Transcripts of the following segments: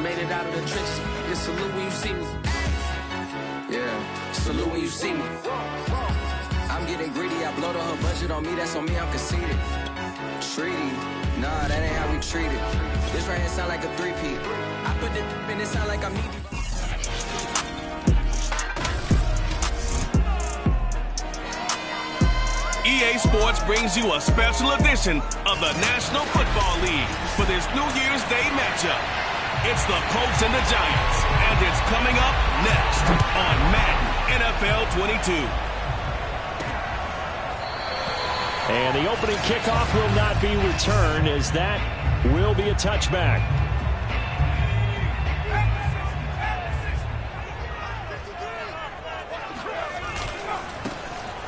Made it out of the trenches. Just salute when you see me. Yeah, salute when you see me. I'm getting greedy. I blow the whole budget on me. That's on me. I'm conceited. Treaty. Nah, that ain't how we treat it. This right here sound like a three-peat. I put it in it sound like I'm needy. EA Sports brings you a special edition of the National Football League for this New Year's Day matchup. It's the Colts and the Giants, and it's coming up next on Madden NFL 22. And the opening kickoff will not be returned, as that will be a touchback.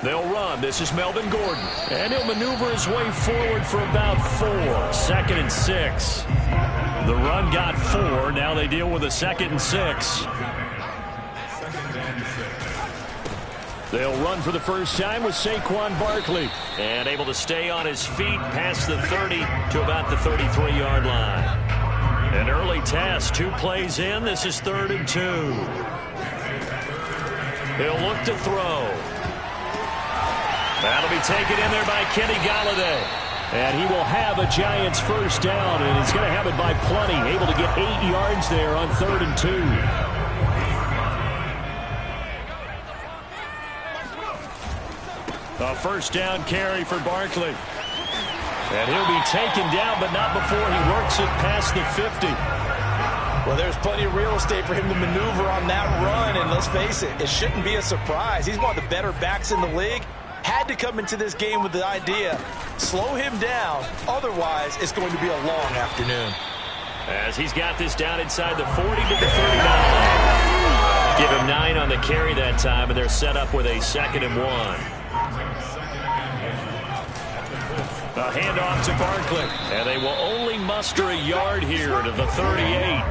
They'll run. This is Melvin Gordon. And he'll maneuver his way forward for about 4. 2nd and 6. The run got 4. Now they deal with a 2nd and 6. They'll run for the first time with Saquon Barkley. And able to stay on his feet past the 30 to about the 33-yard line. An early test. 2 plays in. This is 3rd and 2. He'll look to throw. That'll be taken in there by Kenny Golladay. And he will have a Giants first down, and he's going to have it by plenty. Able to get 8 yards there on 3rd and 2. A first down carry for Barkley. And he'll be taken down, but not before he works it past the 50. Well, there's plenty of real estate for him to maneuver on that run, and let's face it, it shouldn't be a surprise. He's one of the better backs in the league. Had to come into this game with the idea, slow him down, otherwise it's going to be a long afternoon. As he's got this down inside the 40 to the 39. Give him 9 on the carry that time, and they're set up with a 2nd and 1. A handoff to Barkley, and they will only muster a yard here to the 38.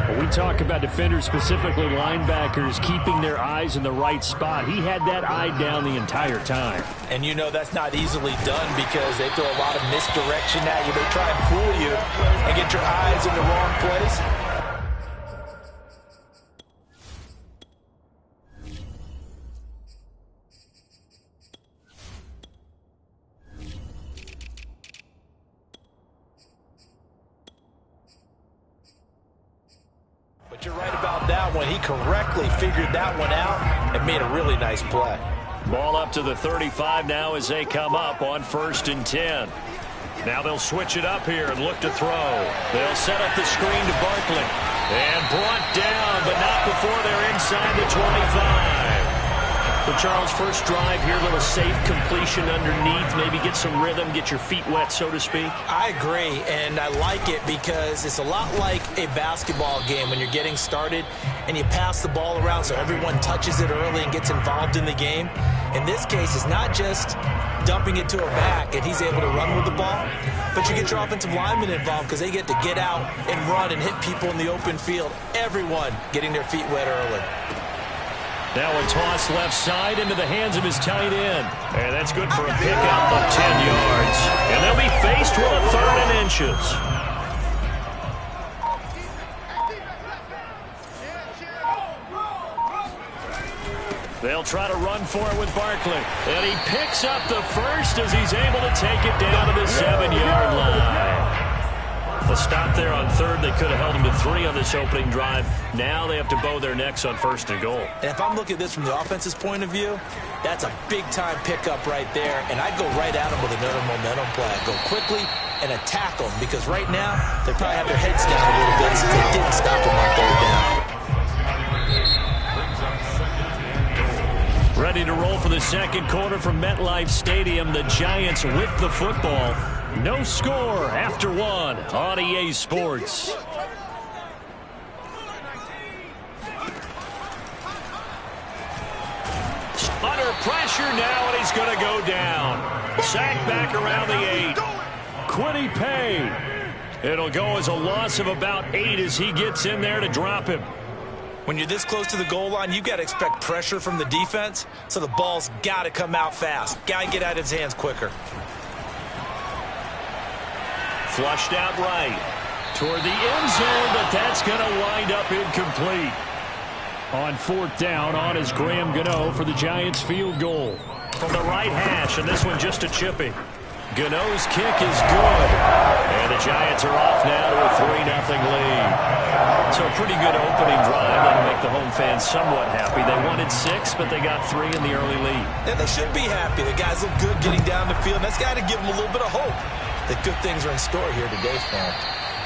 When we talk about defenders, specifically linebackers, keeping their eyes in the right spot, he had that eye down the entire time. And you know that's not easily done because they throw a lot of misdirection at you. They try and fool you and get your eyes in the wrong place. But you're right about that one. He correctly figured that one out and made a really nice play. Ball up to the 35 now as they come up on 1st and 10. Now they'll switch it up here and look to throw. They'll set up the screen to Barkley. And brought down, but not before they're inside the 25. So, Charles, first drive here, a little safe completion underneath. Maybe get some rhythm, get your feet wet, so to speak. I agree, and I like it because it's a lot like a basketball game when you're getting started and you pass the ball around so everyone touches it early and gets involved in the game. In this case, it's not just dumping it to a back and he's able to run with the ball, but you get your offensive linemen involved because they get to get out and run and hit people in the open field. Everyone getting their feet wet early. Now a toss left side into the hands of his tight end. And that's good for a pickup of 10 yards. And they'll be faced with a 3rd and inches. They'll try to run for it with Barkley. And he picks up the first as he's able to take it down to the 7-yard line. A stop there on 3rd. They could have held him to 3 on this opening drive. Now they have to bow their necks on 1st and goal. And if I'm looking at this from the offense's point of view, that's a big-time pickup right there. And I'd go right at him with another momentum play. I'd go quickly and attack them because right now they probably have their heads down a little bit since they didn't stop him on 3rd down. Ready to roll for the second quarter from MetLife Stadium. The Giants with the football. No score after 1 on EA Sports. Under pressure now, and he's going to go down. Sack back around the 8. Quiddy Pay. It'll go as a loss of about 8 as he gets in there to drop him. When you're this close to the goal line, you've got to expect pressure from the defense, so the ball's got to come out fast. Got to get out of his hands quicker. Flushed out right. toward the end zone, but that's going to wind up incomplete. On fourth down, on is Graham Gano for the Giants field goal. From the right hash, and this one just a chippy. Gano's kick is good. And the Giants are off now to a 3-0 lead. So a pretty good opening drive. That'll make the home fans somewhat happy. They wanted 6, but they got 3 in the early lead. And they should be happy. The guys look good getting down the field. And that's got to give them a little bit of hope that good things are in store here today for them.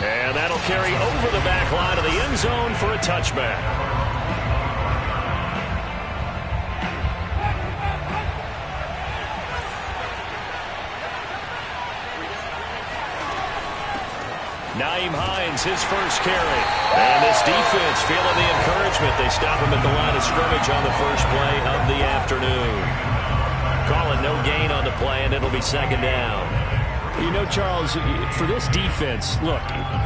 And that'll carry over the back line of the end zone for a touchback. Naeem Hines, his first carry. And this defense feeling the encouragement. They stop him at the line of scrimmage on the first play of the afternoon. Calling no gain on the play, and it'll be second down. You know, Charles, for this defense, look,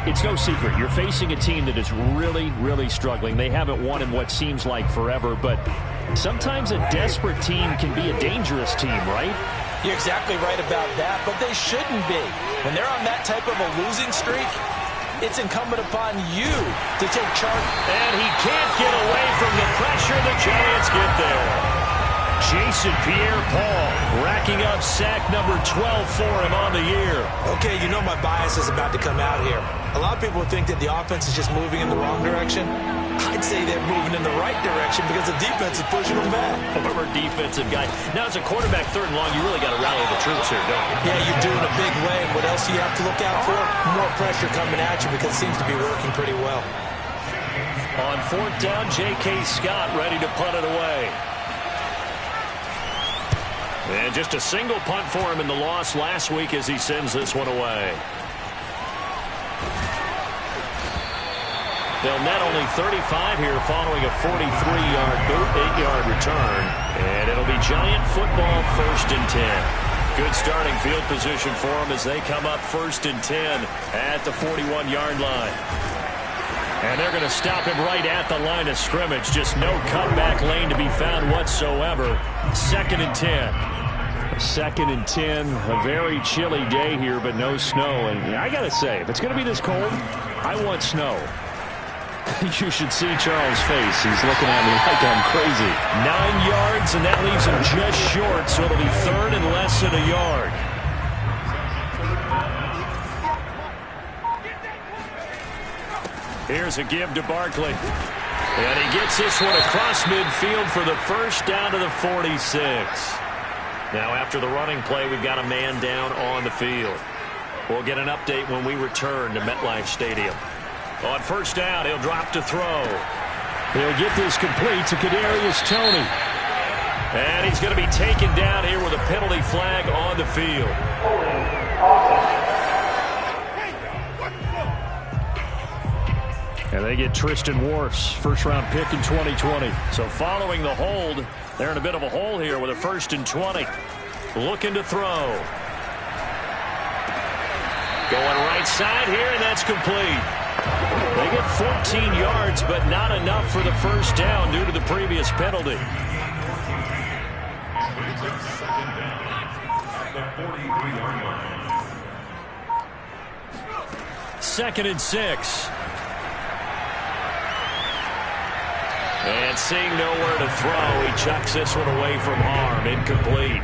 it's no secret. You're facing a team that is really, really struggling. They haven't won in what seems like forever, but sometimes a desperate team can be a dangerous team, right? You're exactly right about that, but they shouldn't be. When they're on that type of a losing streak, it's incumbent upon you to take charge. And he can't get away from the pressure. The Giants get there. Jason Pierre-Paul racking up sack number 12 for him on the year. Okay, you know my bias is about to come out here. A lot of people think that the offense is just moving in the wrong direction. I'd say they're moving in the right direction because the defense is pushing them back. Former defensive guy. Now, as a quarterback, 3rd and long, you really got to rally the troops here, don't you? Yeah, you do in a big way. And what else do you have to look out for? More pressure coming at you because it seems to be working pretty well. On 4th down, J.K. Scott ready to punt it away. And just a single punt for him in the loss last week as he sends this one away. They'll net only 35 here following a 43-yard boot, 8-yard return. And it'll be Giant football 1st and 10. Good starting field position for them as they come up 1st and 10 at the 41-yard line. And they're going to stop him right at the line of scrimmage. Just no cutback lane to be found whatsoever. 2nd and 10. 2nd and 10. A very chilly day here, but no snow. And I got to say, if it's going to be this cold, I want snow. You should see Charles' face. He's looking at me like I'm crazy. 9 yards, and that leaves him just short, so it'll be 3rd and less than a yard. Here's a give to Barkley. And he gets this one across midfield for the first down to the 46. Now, after the running play, we've got a man down on the field. We'll get an update when we return to MetLife Stadium. On 1st down, he'll drop to throw. He'll get this complete to Kadarius Toney. And he's going to be taken down here with a penalty flag on the field. And they get Tristan Wirfs, 1st-round pick in 2020. So following the hold, they're in a bit of a hole here with a 1st and 20. Looking to throw. Going right side here, and that's complete. They get 14 yards, but not enough for the 1st down due to the previous penalty. Second and 6. And seeing nowhere to throw, he chucks this one away from harm. Incomplete.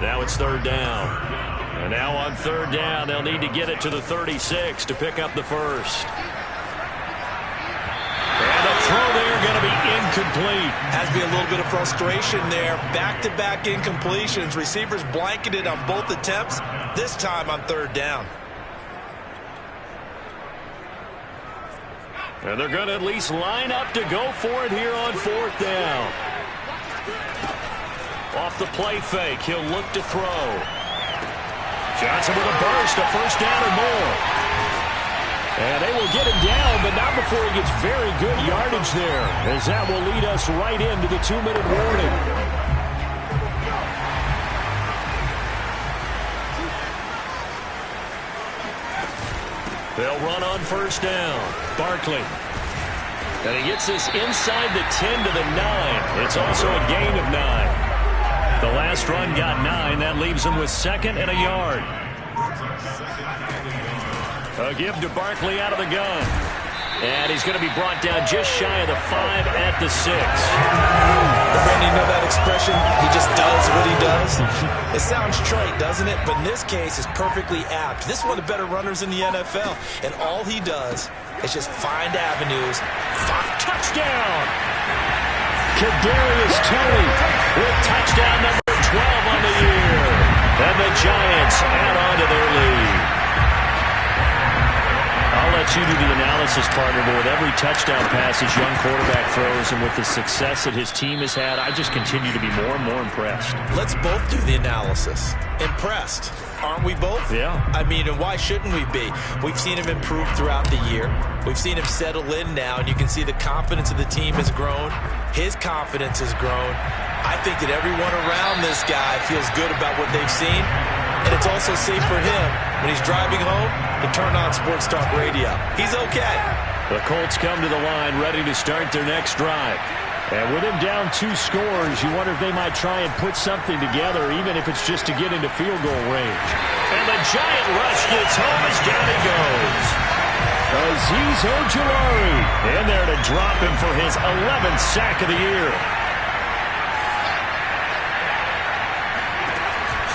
Now it's 3rd down. And now on 3rd down, they'll need to get it to the 36 to pick up the 1st. And the throw there going to be incomplete. Has to be a little bit of frustration there. Back-to-back incompletions. Receivers blanketed on both attempts, this time on 3rd down. And they're going to at least line up to go for it here on 4th down. Off the play fake, he'll look to throw. Johnson with a burst, a 1st down or more. And they will get him down, but not before he gets very good yardage there, as that will lead us right into the 2-minute warning. They'll run on 1st down. Barkley. And he gets this inside the 10 to the 9. It's also a gain of 9. The last run got 9. That leaves him with 2nd and a yard. A give to Barkley out of the gun. And he's going to be brought down just shy of the 5 at the 6. Brandon, you know that expression? He just does what he does. It sounds trite, doesn't it? But in this case, it's perfectly apt. This is one of the better runners in the NFL. And all he does is just find avenues. Touchdown! Kadarius Toney with touchdown number 12 on the year. And the Giants add on to their lead. I'll let you do the analysis, partner, but with every touchdown pass his young quarterback throws and with the success that his team has had, I just continue to be more and more impressed. Let's both do the analysis. Impressed. Aren't we both? Yeah. I mean, and why shouldn't we be? We've seen him improve throughout the year. We've seen him settle in now, and you can see the confidence of the team has grown. His confidence has grown. I think that everyone around this guy feels good about what they've seen, and it's also safe for him when he's driving home to turn on Sports Talk Radio. He's okay. The Colts come to the line ready to start their next drive. And with him down 2 scores, you wonder if they might try and put something together, even if it's just to get into field goal range. And the giant rush gets home as down he goes. Azeez Ojulari in there to drop him for his 11th sack of the year.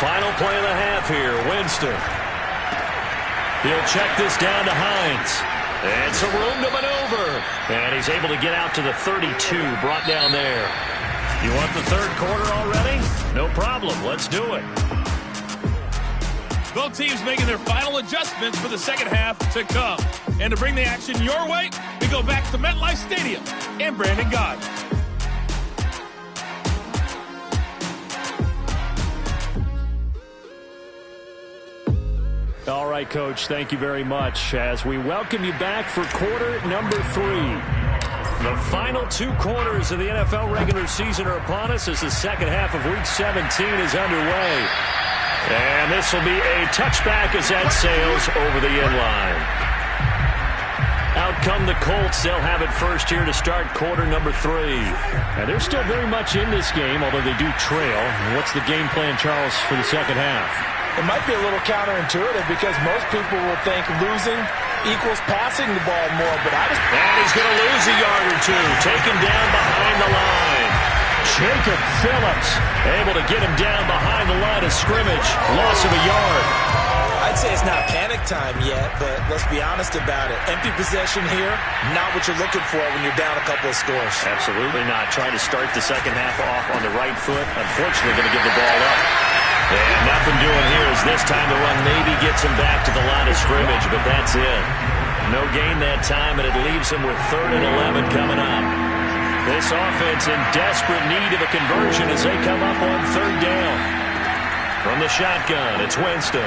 Final play of the half here, Winston. He'll check this down to Hines. And some room to maneuver. And he's able to get out to the 32, brought down there. You want the third quarter already? No problem. Let's do it. Both teams making their final adjustments for the second half to come. And to bring the action your way, we go back to MetLife Stadium and Brandon Gott. All right, Coach, thank you very much as we welcome you back for quarter number 3. The final 2 quarters of the NFL regular season are upon us as the second half of Week 17 is underway. And this will be a touchback as that sails over the end line. Out come the Colts. They'll have it first here to start quarter number 3. And they're still very much in this game, although they do trail. What's the game plan, Charles, for the second half? It might be a little counterintuitive because most people will think losing equals passing the ball more, but And he's going to lose a yard or 2, taken down behind the line. Jacob Phillips able to get him down behind the line of scrimmage. Loss of a yard. I'd say it's not panic time yet, but let's be honest about it. Empty possession here, not what you're looking for when you're down a couple of scores. Absolutely not. Trying to start the second half off on the right foot. Unfortunately, going to give the ball up. And nothing doing here as this time the run maybe gets him back to the line of scrimmage, but that's it. No gain that time, and it leaves him with 3rd and 11 coming up. This offense in desperate need of a conversion as they come up on 3rd down. From the shotgun, it's Winston.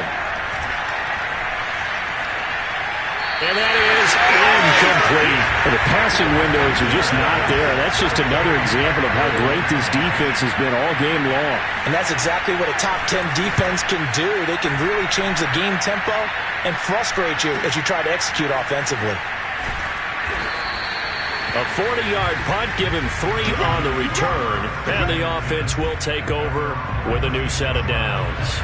And that is incomplete. The passing windows are just not there. That's just another example of how great this defense has been all game long. And that's exactly what a top 10 defense can do. They can really change the game tempo and frustrate you as you try to execute offensively. A 40-yard punt, give him 3 on the return, and the offense will take over with a new set of downs.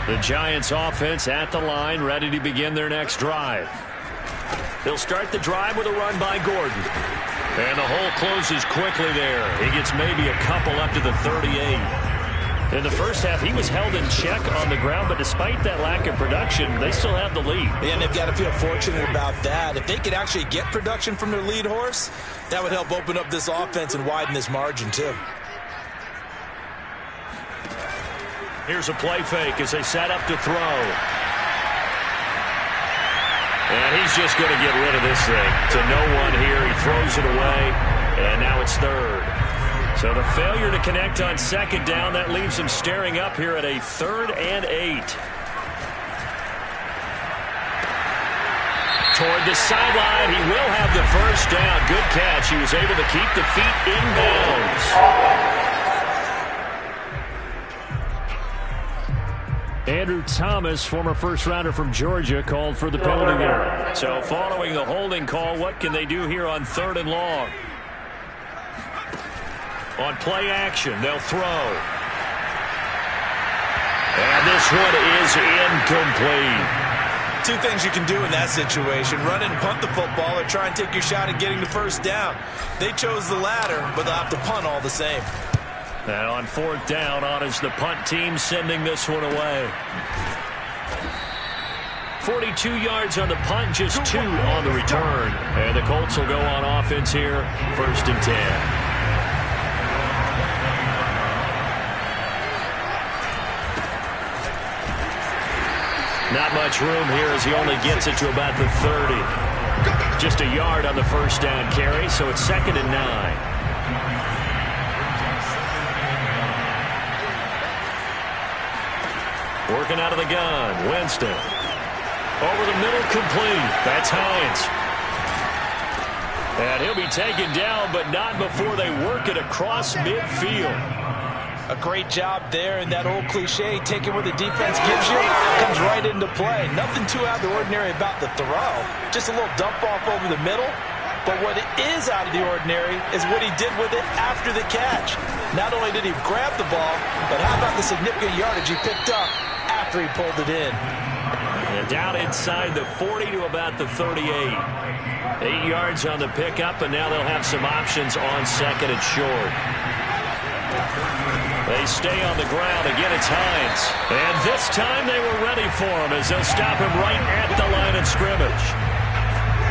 The Giants offense at the line, ready to begin their next drive. They'll start the drive with a run by Gordon. And the hole closes quickly there. He gets maybe a couple up to the 38. In the first half, he was held in check on the ground, but despite that lack of production, they still have the lead. And they've got to feel fortunate about that. If they could actually get production from their lead horse, that would help open up this offense and widen this margin too. Here's a play fake as they set up to throw. And he's just going to get rid of this thing. To no one here. He throws it away. And now it's 3rd. So the failure to connect on 2nd down, that leaves him staring up here at a 3rd and 8. Toward the sideline. He will have the first down. Good catch. He was able to keep the feet in bounds. Andrew Thomas, former first-rounder from Georgia, called for the penalty there. So following the holding call, what can they do here on 3rd and long? On play action, they'll throw. And this one is incomplete. two things you can do in that situation: run and punt the football, or try and take your shot at getting the first down. They chose the latter, but they'll have to punt all the same. And on 4th down, on is the punt team sending this one away. 42 yards on the punt, just 2 on the return. And the Colts will go on offense here, 1st and 10. Not much room here as he only gets it to about the 30. Just a yard on the first down carry, so it's 2nd and 9. Working out of the gun, Winston. Over the middle, complete. That's Hines. And he'll be taken down, but not before they work it across midfield. A great job there, and that old cliche, taking what the defense gives you, comes right into play. Nothing too out of the ordinary about the throw. Just a little dump off over the middle. But what is out of the ordinary is what he did with it after the catch. Not only did he grab the ball, but how about the significant yardage he picked up after he pulled it in. And down inside the 40 to about the 38. 8 yards on the pickup, and now they'll have some options on 2nd and short. They stay on the ground. Again, it's Hines. And this time they were ready for him as they'll stop him right at the line of scrimmage.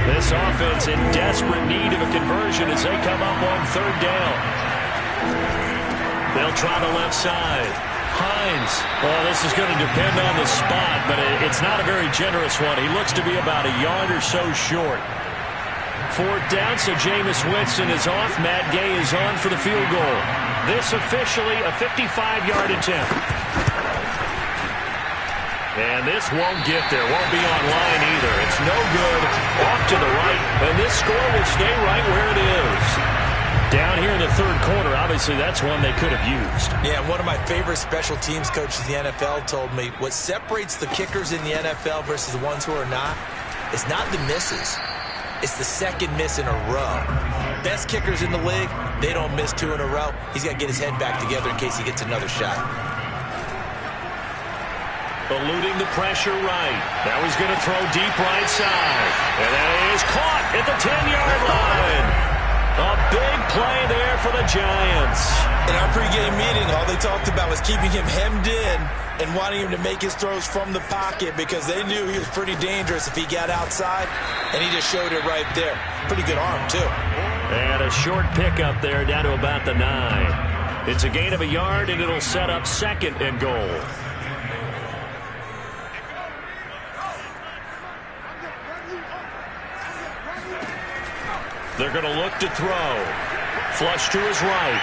This offense in desperate need of a conversion as they come up on 3rd down. They'll try the left side. Hines. Well, this is going to depend on the spot, but it's not a very generous one. He looks to be about a yard or so short. 4th down, so Jameis Winston is off. Matt Gay is on for the field goal. This officially a 55-yard attempt. And this won't get there. Won't be on line either. It's no good. Off to the right, and this score will stay right where it is. Down here in the 3rd quarter, obviously that's one they could have used. Yeah, one of my favorite special teams coaches in the NFL told me what separates the kickers in the NFL versus the ones who are not is not the misses. It's the second miss in a row. Best kickers in the league, they don't miss 2 in a row. He's got to get his head back together in case he gets another shot. Eluding the pressure right. Now he's going to throw deep right side. And that is caught at the 10-yard line. A big play there for the Giants. In our pregame meeting, all they talked about was keeping him hemmed in and wanting him to make his throws from the pocket because they knew he was pretty dangerous if he got outside, and he just showed it right there. Pretty good arm, too. And a short pickup there down to about the 9. It's a gain of a yard, and it'll set up 2nd and goal. They're going to look to throw. Flush to his right.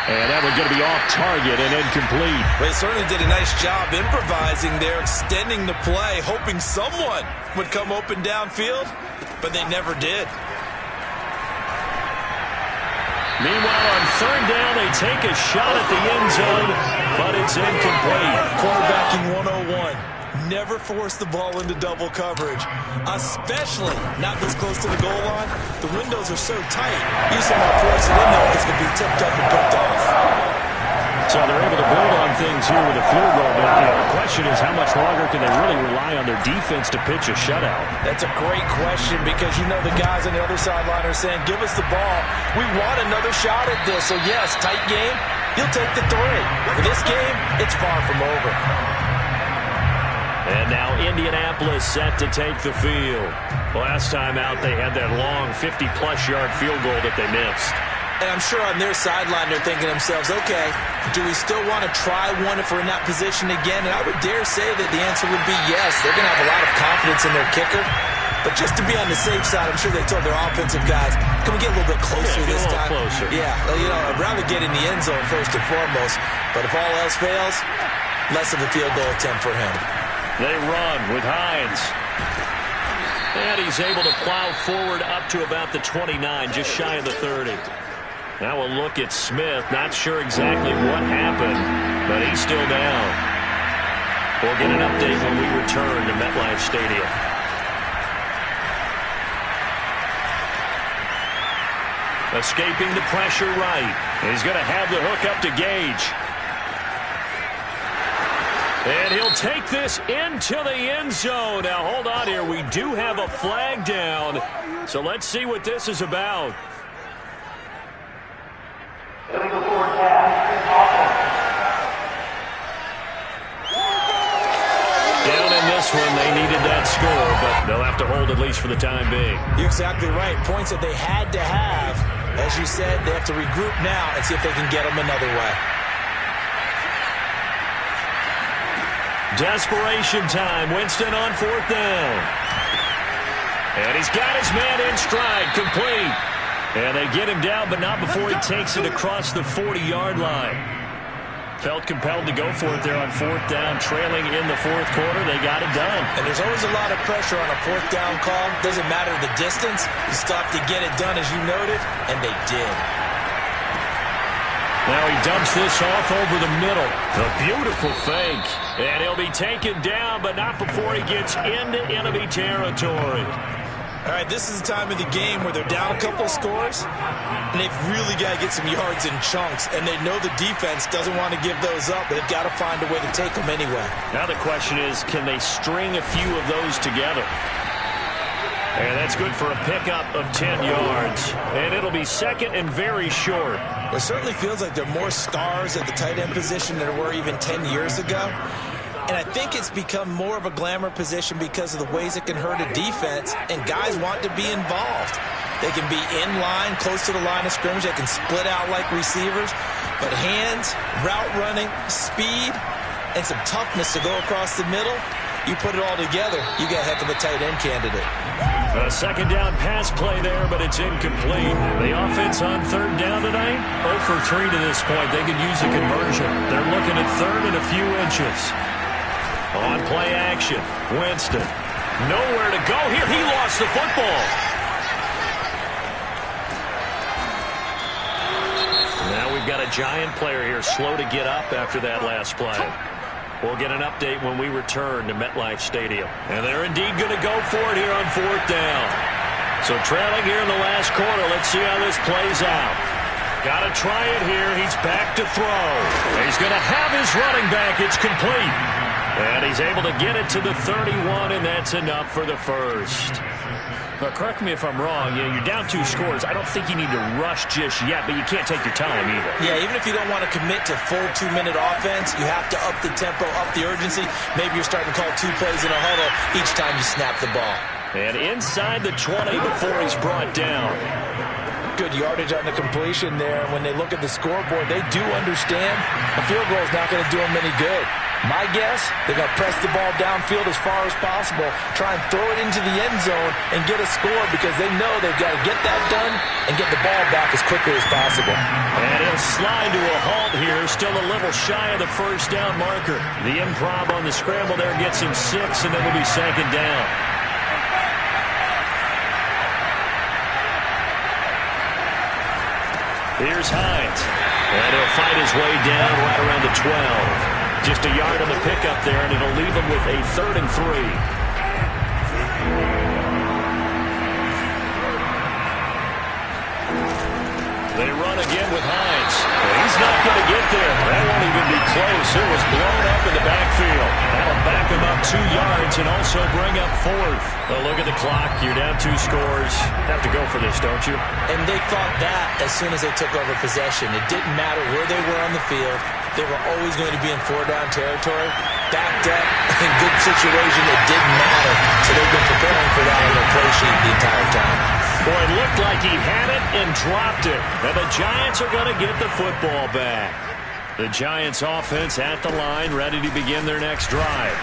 And that one's going to be off target and incomplete. They certainly did a nice job improvising there, extending the play, hoping someone would come open downfield, but they never did. Meanwhile, on 3rd down, they take a shot at the end zone, but it's incomplete. Quarterbacking 101. Never force the ball into double coverage, especially not this close to the goal line. The windows are so tight, you just don't force it in there because it's going to be tipped up and picked off. So they're able to build on things here with a field goal, but the question is how much longer can they really rely on their defense to pitch a shutout? That's a great question because you know the guys on the other sideline are saying, give us the ball. We want another shot at this. So yes, tight game, you'll take the 3. For this game, it's far from over. And now Indianapolis set to take the field. Last time out, they had that long 50-plus yard field goal that they missed. And I'm sure on their sideline, they're thinking to themselves, okay, do we still want to try one if we're in that position again? And I would dare say that the answer would be yes. They're going to have a lot of confidence in their kicker. But just to be on the safe side, I'm sure they told their offensive guys, can we get a little bit closer this time? Closer. Yeah, you know, I'd rather get in the end zone first and foremost. But if all else fails, less of a field goal attempt for him. They run with Hines. And he's able to plow forward up to about the 29, just shy of the 30. Now a look at Smith. Not sure exactly what happened, but he's still down. We'll get an update when we return to MetLife Stadium. Escaping the pressure right. He's going to have the hook up to Gage. And he'll take this into the end zone. Now, hold on here. We do have a flag down. So let's see what this is about. Down in this one, they needed that score, but they'll have to hold at least for the time being. You're exactly right. Points that they had to have. As you said, they have to regroup now and see if they can get them another way. Desperation time. Winston on 4th down. And he's got his man in stride, complete. And they get him down, but not before he takes it across the 40-yard line. Felt compelled to go for it there on 4th down, trailing in the 4th quarter. They got it done. And there's always a lot of pressure on a 4th down call. Doesn't matter the distance. You still have to get it done, as you noted, and they did. Now he dumps this off over the middle. A beautiful fake. And he'll be taken down, but not before he gets into enemy territory. All right, this is the time of the game where they're down a couple scores, and they've really got to get some yards in chunks, and they know the defense doesn't want to give those up, but they've got to find a way to take them anyway. Now the question is, can they string a few of those together? And that's good for a pickup of 10 yards. And it'll be second and very short. It certainly feels like there are more stars at the tight end position than there were even 10 years ago. And I think it's become more of a glamour position because of the ways it can hurt a defense, and guys want to be involved. They can be in line, close to the line of scrimmage. They can split out like receivers. But hands, route running, speed, and some toughness to go across the middle, you put it all together, you got a heck of a tight end candidate. A second down pass play there, but it's incomplete. The offense on 3rd down tonight, 0 for 3 to this point. They could use a conversion. They're looking at 3rd and a few inches. On play action, Winston. Nowhere to go here. He lost the football. Now we've got a Giant player here, slow to get up after that last play. We'll get an update when we return to MetLife Stadium. And they're indeed going to go for it here on 4th down. So trailing here in the last quarter. Let's see how this plays out. Got to try it here. He's back to throw. He's going to have his running back. It's complete. And he's able to get it to the 31, and that's enough for the first. But correct me if I'm wrong, you're down 2 scores. I don't think you need to rush just yet, but you can't take your time either. Yeah, even if you don't want to commit to full 2-minute offense, you have to up the tempo, up the urgency. Maybe you're starting to call 2 plays in a huddle each time you snap the ball. And inside the 20 before he's brought down. Good yardage on the completion there. And when they look at the scoreboard, they do understand a field goal is not going to do them any good. My guess, they're going to press the ball downfield as far as possible, try and throw it into the end zone and get a score because they know they've got to get that done and get the ball back as quickly as possible. And he'll slide to a halt here, still a little shy of the first down marker. The improv on the scramble there gets him 6, and then it'll be 2nd down. Here's Hines. And he'll fight his way down right around the 12. Just a yard on the pickup there, and it'll leave him with a 3rd and 3. They run again with Hines. He's not going to get there. That won't even be close. It was blown up in the backfield. That'll back him up 2 yards and also bring up 4th. Well, look at the clock. You're down 2 scores. Have to go for this, don't you? And they thought that as soon as they took over possession. It didn't matter where they were on the field. They were always going to be in 4-down territory. Backed up, in good situation, it didn't matter. So they've been preparing for that on their play sheet the entire time. Boy, it looked like he had it and dropped it. And the Giants are going to get the football back. The Giants offense at the line, ready to begin their next drive.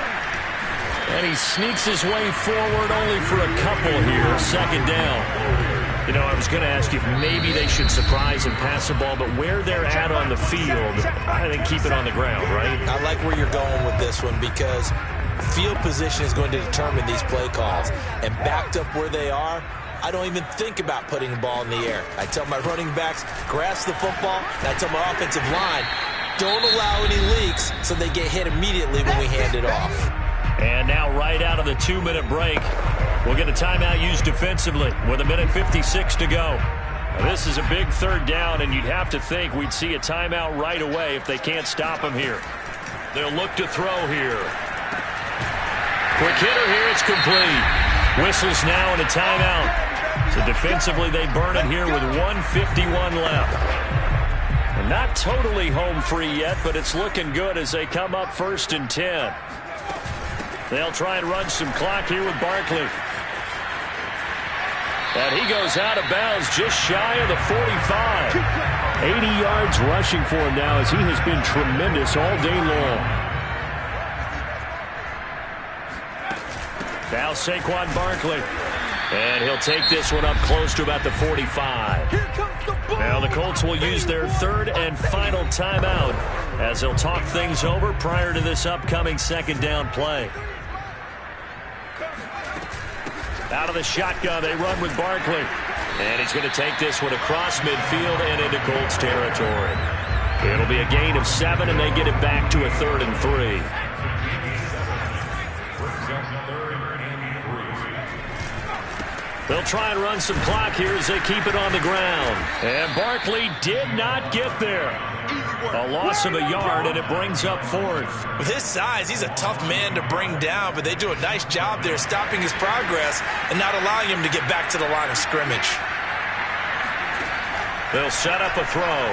And he sneaks his way forward only for a couple here. 2nd down. You know, I was going to ask you if maybe they should surprise and pass the ball, but where they're at on the field, I think keep it on the ground, right? I like where you're going with this one because field position is going to determine these play calls. And backed up where they are, I don't even think about putting the ball in the air. I tell my running backs, grasp the football, and I tell my offensive line, don't allow any leaks so they get hit immediately when we hand it off. And now right out of the 2-minute break, we'll get a timeout used defensively with 1:56 to go. Now, this is a big 3rd down, and you'd have to think we'd see a timeout right away if they can't stop him here. They'll look to throw here. Quick hitter here. It's complete. Whistles now and a timeout. So defensively, they burn it here with 1:51 left. And not totally home free yet, but it's looking good as they come up 1st and 10. They'll try and run some clock here with Barkley. And he goes out of bounds just shy of the 45. 80 yards rushing for him now as he has been tremendous all day long. Now Saquon Barkley. And he'll take this one up close to about the 45. Now the Colts will use their 3rd and final timeout as they'll talk things over prior to this upcoming 2nd down play. Out of the shotgun, they run with Barkley. And he's going to take this one across midfield and into Colts territory. It'll be a gain of 7, and they get it back to a 3rd and 3. They'll try and run some clock here as they keep it on the ground. And Barkley did not get there. A loss of a yard, and it brings up 4th. With his size, he's a tough man to bring down, but they do a nice job there stopping his progress and not allowing him to get back to the line of scrimmage. They'll set up a throw.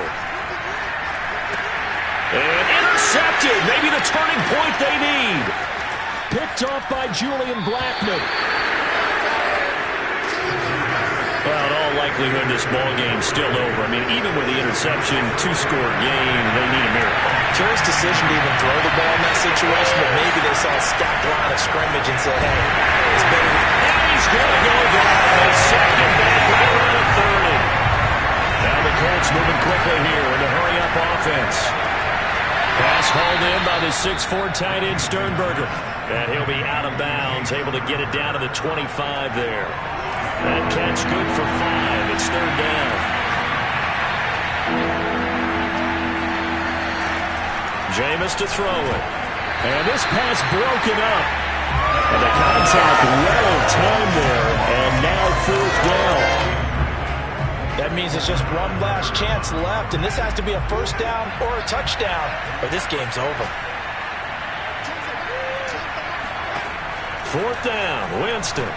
And intercepted. Maybe the turning point they need. Picked off by Julian Blackmon. Well, in all likelihood, this ball game's still over. I mean, even with the interception, 2-score game, they need a miracle. Curious decision to even throw the ball in that situation, but maybe they saw a stacked line of scrimmage and said, hey, it's better. And he's going to go down. A second back right around the 30. Now the Colts moving quickly here in a hurry-up offense. Pass hauled in by the 6'4" tight end Sternberger. And he'll be out of bounds, able to get it down to the 25 there. That catch good for 5. It's 3rd down. Jameis to throw it. And this pass broken up. And the contact well of time there. And now 4th down. That means it's just one last chance left, and this has to be a 1st down or a touchdown, or this game's over. 4th down, Winston.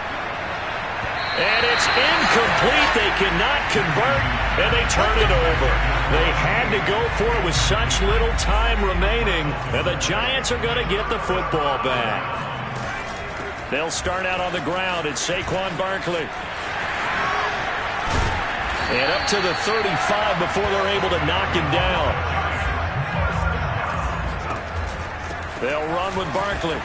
And it's incomplete. They cannot convert, and they turn it over. They had to go for it with such little time remaining, and the Giants are going to get the football back. They'll start out on the ground. It's Saquon Barkley. And up to the 35 before they're able to knock him down. They'll run with Barkley.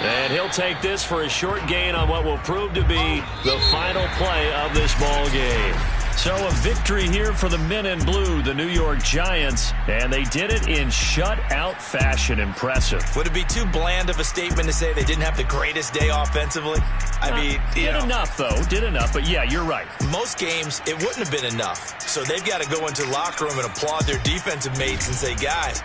And he'll take this for a short gain on what will prove to be the final play of this ball game. So a victory here for the men in blue, the New York Giants, and they did it in shutout fashion. Impressive. Would it be too bland of a statement to say they didn't have the greatest day offensively? Did enough, though. Did enough, but yeah, you're right. Most games, it wouldn't have been enough. So they've got to go into the locker room and applaud their defensive mates and say, guys,